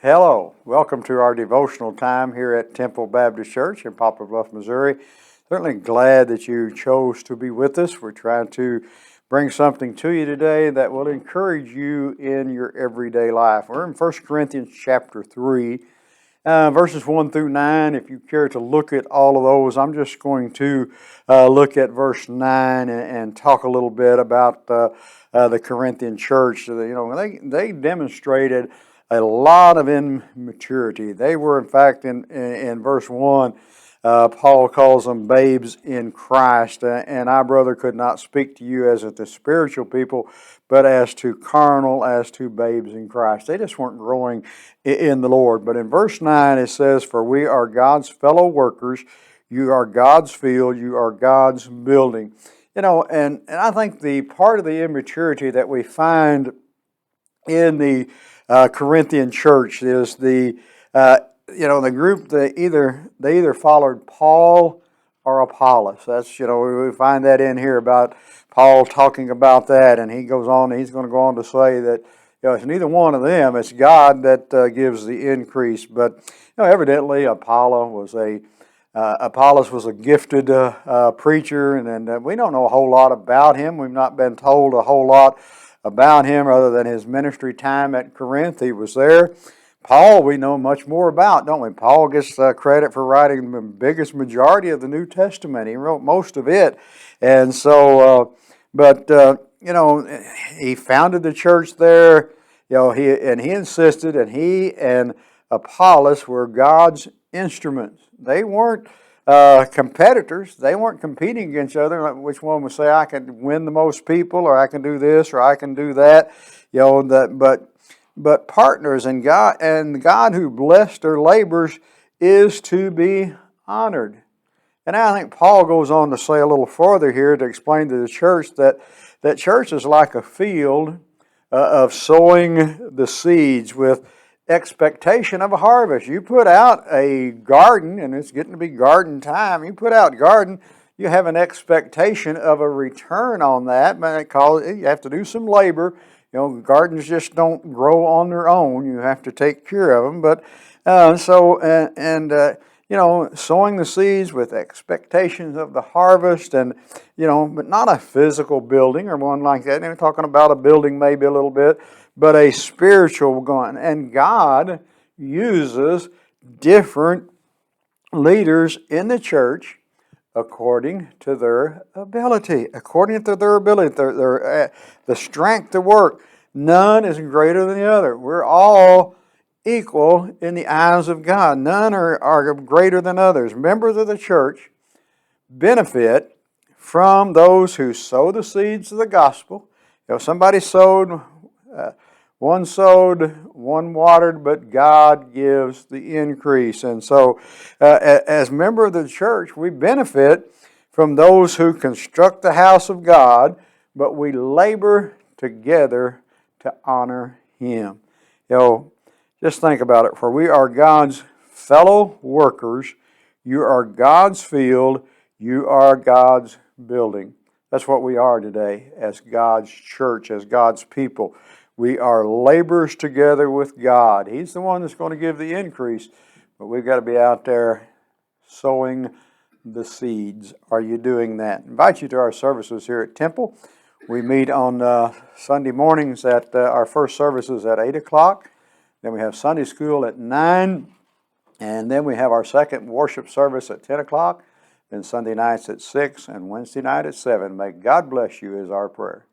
Hello, welcome to our devotional time here at Temple Baptist Church in Poplar, Bluff, Missouri. Certainly glad that you chose to be with us. We're trying to bring something to you today that will encourage you in your everyday life. We're in 1 Corinthians chapter 3, verses 1 through 9. If you care to look at all of those, I'm just going to look at verse 9 and talk a little bit about the Corinthian church. They demonstrated a lot of immaturity. They were, in fact, in verse 1, Paul calls them babes in Christ. And I, brother, could not speak to you as the spiritual people, but as to carnal, as to babes in Christ. They just weren't growing in the Lord. But in verse 9 it says, "For we are God's fellow workers. You are God's field. You are God's building." And I think the part of the immaturity that we find in the Corinthian church is the group that either followed Paul or Apollos. That's we find that in here about Paul talking about that, and he's going to go on to say that it's neither one of them. It's God that gives the increase. But evidently Apollos was a gifted preacher, and we don't know a whole lot about him. We've not been told a whole lot about him other than his ministry time at Corinth. He was there. Paul we know much more about, don't we? Paul gets credit for writing the biggest majority of the New Testament. He wrote most of it. And so, he founded the church there. He insisted, and he and Apollos were God's instruments. They weren't competitors. They weren't competing against each other. Which one would say, I can win the most people, or I can do this, or I can do that. But partners, and God who blessed their labors is to be honored. And I think Paul goes on to say a little further here to explain to the church that church is like a field of sowing the seeds with expectation of a harvest. You put out a garden, and it's getting to be garden time. You put out garden, you have an expectation of a return on that, but you have to do some labor. Gardens just don't grow on their own. You have to take care of them. But sowing the seeds with expectations of the harvest, and but not a physical building or one like that. We're talking about a building maybe a little bit, but a spiritual one. And God uses different leaders in the church according to their ability, the strength to work. None is greater than the other. We're all equal in the eyes of God. None are greater than others. Members of the church benefit from those who sow the seeds of the gospel. Somebody sowed, one sowed, one watered, but God gives the increase. And so, as member of the church, we benefit from those who construct the house of God, but we labor together to honor Him. Just think about it. For we are God's fellow workers. You are God's field. You are God's building. That's what we are today as God's church, as God's people. We are laborers together with God. He's the one that's going to give the increase, but we've got to be out there sowing the seeds. Are you doing that? I invite you to our services here at Temple. We meet on Sunday mornings at our first services at 8 o'clock. Then we have Sunday school at 9. And then we have our second worship service at 10 o'clock. Then Sunday nights at 6 and Wednesday night at 7. May God bless you is our prayer.